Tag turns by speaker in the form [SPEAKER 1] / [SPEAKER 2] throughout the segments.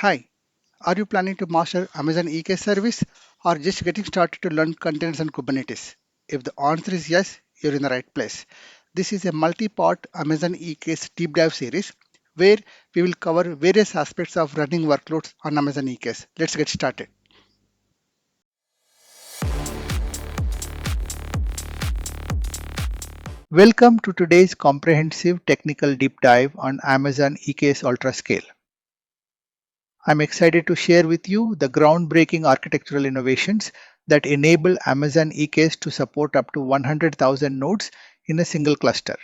[SPEAKER 1] Hi, are you planning to master Amazon EKS service or just getting started to learn containers and Kubernetes? If the answer is yes, you're in the right place. This is a multi-part Amazon EKS deep dive series where we will cover various aspects of running workloads on Amazon EKS. Let's get started. Welcome to today's comprehensive technical deep dive on Amazon EKS Ultra Scale. I'm excited to share with you the groundbreaking architectural innovations that enable Amazon EKS to support up to 100,000 nodes in a single cluster.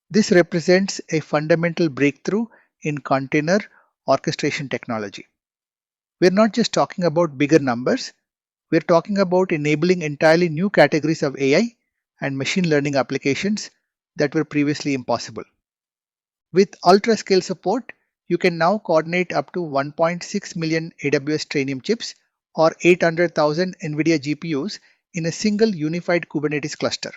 [SPEAKER 1] This represents a fundamental breakthrough in container orchestration technology. We're not just talking about bigger numbers, we're talking about enabling entirely new categories of AI and machine learning applications that were previously impossible. With ultra scale support, you can now coordinate up to 1.6 million AWS Trainium chips or 800,000 NVIDIA GPUs in a single unified Kubernetes cluster.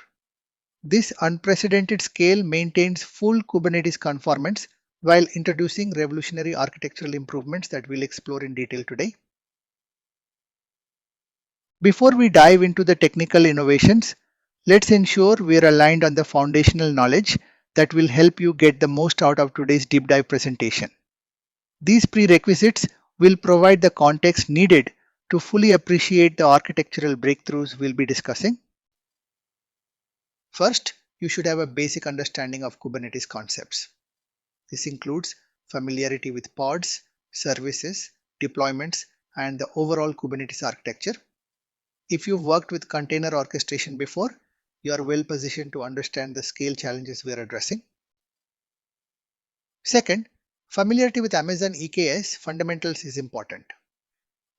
[SPEAKER 1] This unprecedented scale maintains full Kubernetes conformance while introducing revolutionary architectural improvements that we'll explore in detail today. Before we dive into the technical innovations, let's ensure we're aligned on the foundational knowledge that will help you get the most out of today's deep dive presentation. These prerequisites will provide the context needed to fully appreciate the architectural breakthroughs we'll be discussing. First, you should have a basic understanding of Kubernetes concepts. This includes familiarity with pods, services, deployments, and the overall Kubernetes architecture. If you've worked with container orchestration before, you are well positioned to understand the scale challenges we are addressing. Second, familiarity with Amazon EKS fundamentals is important.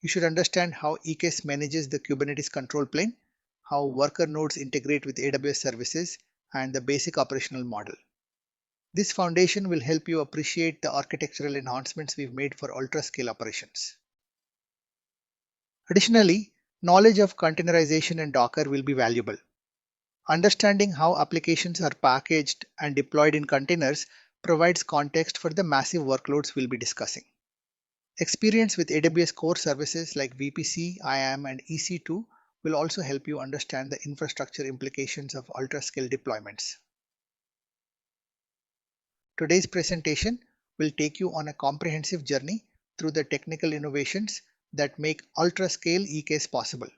[SPEAKER 1] You should understand how EKS manages the Kubernetes control plane, how worker nodes integrate with AWS services, and the basic operational model. This foundation will help you appreciate the architectural enhancements we've made for ultra-scale operations. Additionally, knowledge of containerization and Docker will be valuable. Understanding how applications are packaged and deployed in containers provides context for the massive workloads we'll be discussing. Experience with AWS core services like VPC, IAM, and EC2 will also help you understand the infrastructure implications of ultra-scale deployments. Today's presentation will take you on a comprehensive journey through the technical innovations that make ultra-scale EKS possible.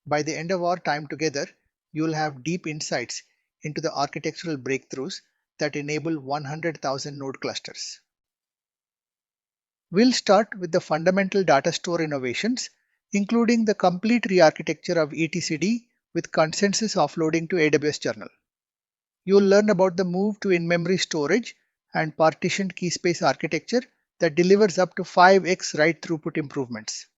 [SPEAKER 1] By the end of our time together, you will have deep insights into the architectural breakthroughs that enable 100,000 node clusters. We'll start with the fundamental data store innovations, including the complete re-architecture of etcd with consensus offloading to AWS Journal. You'll learn about the move to in-memory storage and partitioned key space architecture that delivers up to 5x write throughput improvements.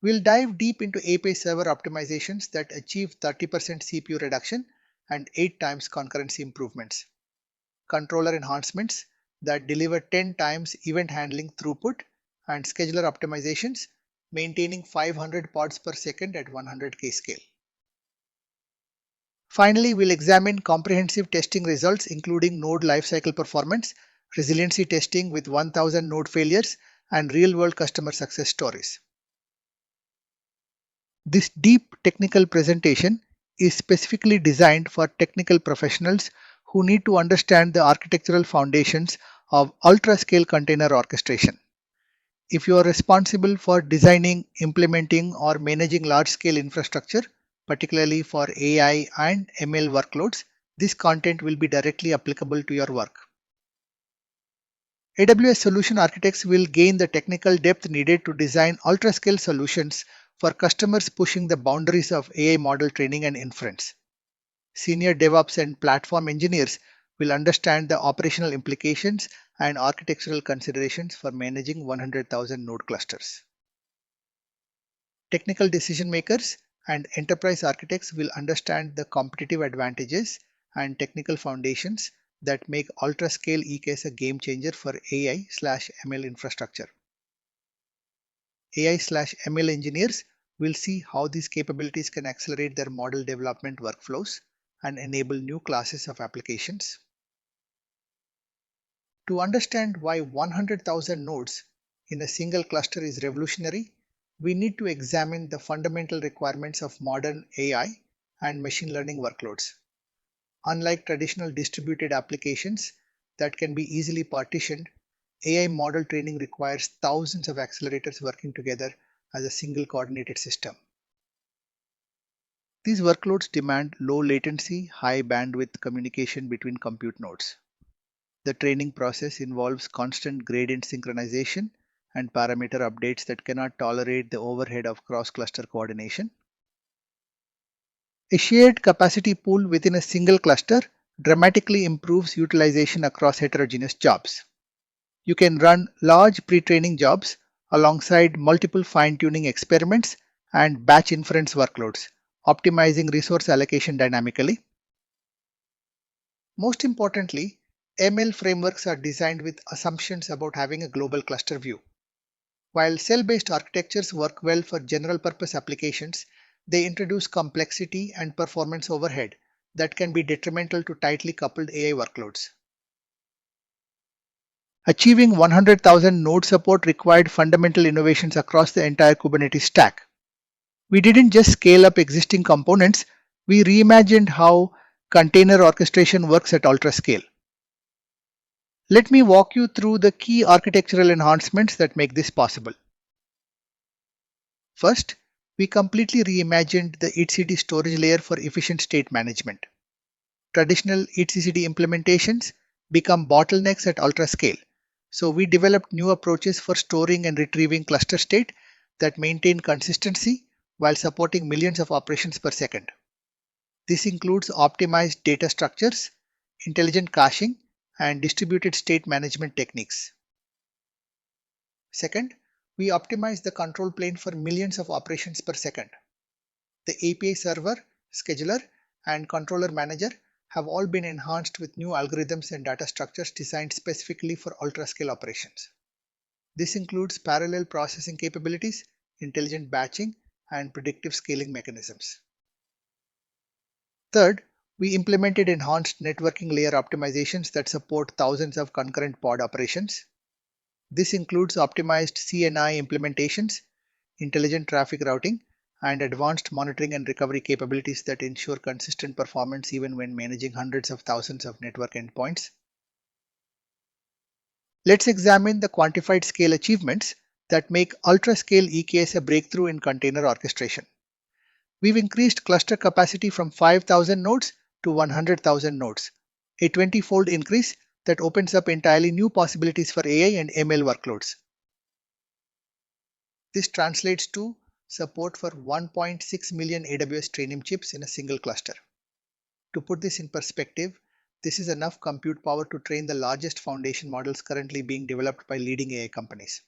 [SPEAKER 1] We'll dive deep into API server optimizations that achieve 30% CPU reduction and 8 times concurrency improvements, controller enhancements that deliver 10 times event handling throughput, and scheduler optimizations maintaining 500 pods per second at 100K scale. Finally, we'll examine comprehensive testing results including node lifecycle performance, resiliency testing with 1000 node failures, and real-world customer success stories. This deep technical presentation is specifically designed for technical professionals who need to understand the architectural foundations of ultra-scale container orchestration. If you are responsible for designing, implementing, or managing large-scale infrastructure, particularly for AI and ML workloads, this content will be directly applicable to your work. AWS solution architects will gain the technical depth needed to design ultra-scale solutions for customers pushing the boundaries of AI model training and inference. Senior DevOps and platform engineers will understand the operational implications and architectural considerations for managing 100,000 node clusters. Technical decision makers and enterprise architects will understand the competitive advantages and technical foundations that make ultra-scale EKS a game changer for AI/ML infrastructure. AI/ML engineers will see how these capabilities can accelerate their model development workflows and enable new classes of applications. To understand why 100,000 nodes in a single cluster is revolutionary, we need to examine the fundamental requirements of modern AI and machine learning workloads. Unlike traditional distributed applications that can be easily partitioned, AI model training requires thousands of accelerators working together as a single coordinated system. These workloads demand low latency, high bandwidth communication between compute nodes. The training process involves constant gradient synchronization and parameter updates that cannot tolerate the overhead of cross-cluster coordination. A shared capacity pool within a single cluster dramatically improves utilization across heterogeneous jobs. You can run large pre-training jobs alongside multiple fine-tuning experiments and batch inference workloads, optimizing resource allocation dynamically. Most importantly, ML frameworks are designed with assumptions about having a global cluster view. While cell-based architectures work well for general-purpose applications, they introduce complexity and performance overhead that can be detrimental to tightly coupled AI workloads. Achieving 100,000 node support required fundamental innovations across the entire Kubernetes stack. We didn't just scale up existing components, we reimagined how container orchestration works at ultra scale. Let me walk you through the key architectural enhancements that make this possible. First, we completely reimagined the etcd storage layer for efficient state management. Traditional etcd implementations become bottlenecks at ultra scale, so we developed new approaches for storing and retrieving cluster state that maintain consistency while supporting millions of operations per second. This includes optimized data structures, intelligent caching, and distributed state management techniques. Second, we optimize the control plane for millions of operations per second. The API server, scheduler, and controller manager have all been enhanced with new algorithms and data structures designed specifically for ultra-scale operations. This includes parallel processing capabilities, intelligent batching, and predictive scaling mechanisms. Third, we implemented enhanced networking layer optimizations that support thousands of concurrent pod operations. This includes optimized CNI implementations, intelligent traffic routing, and advanced monitoring and recovery capabilities that ensure consistent performance even when managing hundreds of thousands of network endpoints. Let's examine the quantified scale achievements that make ultra-scale EKS a breakthrough in container orchestration. We've increased cluster capacity from 5,000 nodes to 100,000 nodes, a 20-fold increase that opens up entirely new possibilities for AI and ML workloads. This translates to support for 1.6 million AWS Trainium chips in a single cluster. To put this in perspective, this is enough compute power to train the largest foundation models currently being developed by leading AI companies.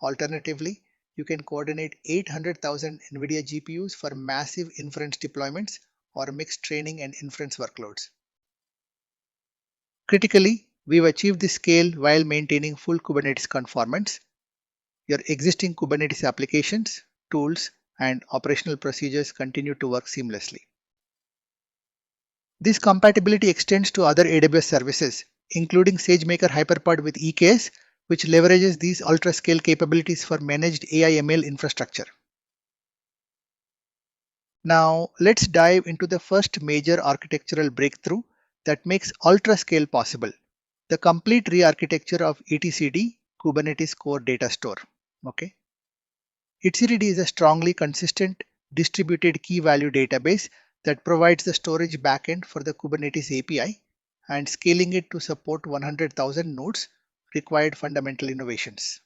[SPEAKER 1] Alternatively, you can coordinate 800,000 NVIDIA GPUs for massive inference deployments or mixed training and inference workloads. Critically, we've achieved this scale while maintaining full Kubernetes conformance. Your existing Kubernetes applications, tools, and operational procedures continue to work seamlessly. This compatibility extends to other AWS services, including SageMaker Hyperpod with EKS, which leverages these ultra-scale capabilities for managed AI/ML infrastructure. Now, let's dive into the first major architectural breakthrough that makes ultra-scale possible, the complete re-architecture of etcd, Kubernetes Core Data Store. Okay. etcd is a strongly consistent distributed key-value database that provides the storage backend for the Kubernetes API, and scaling it to support 100,000 nodes required fundamental innovations.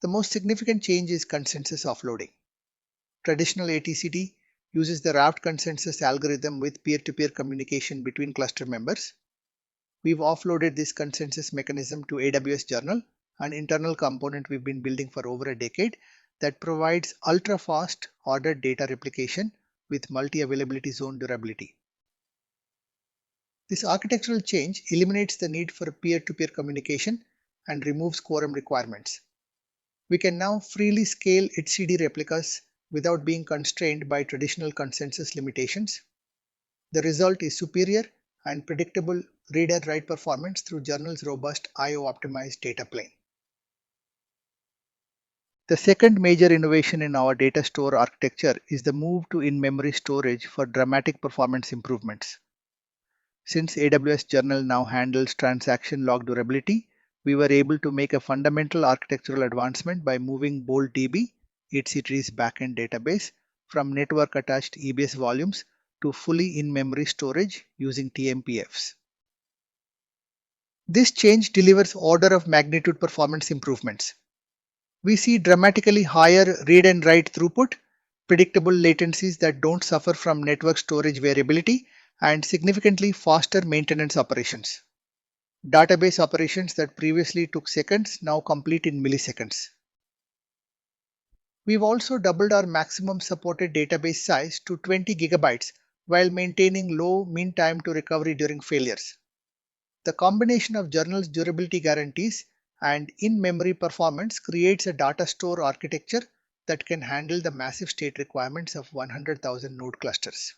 [SPEAKER 1] The most significant change is consensus offloading. Traditional etcd uses the wrapped consensus algorithm with peer-to-peer communication between cluster members. We've offloaded this consensus mechanism to AWS Journal, an internal component we've been building for over a decade that provides ultra-fast ordered data replication with multi-availability zone durability. This architectural change eliminates the need for peer-to-peer communication and removes quorum requirements. We can now freely scale etcd replicas without being constrained by traditional consensus limitations. The result is superior and predictable read and write performance through journal's robust I/O-optimized data plane. The second major innovation in our data store architecture is the move to in-memory storage for dramatic performance improvements. Since AWS Journal now handles transaction log durability, we were able to make a fundamental architectural advancement by moving BoltDB, etctree's backend database, from network-attached EBS volumes to fully in-memory storage using TMPFs. This change delivers order of magnitude performance improvements. We see dramatically higher read and write throughput, predictable latencies that don't suffer from network storage variability, and significantly faster maintenance operations. Database operations that previously took seconds now complete in milliseconds. We've also doubled our maximum supported database size to 20 gigabytes while maintaining low mean time to recovery during failures. The combination of journal's durability guarantees and in-memory performance creates a data store architecture that can handle the massive state requirements of 100,000 node clusters.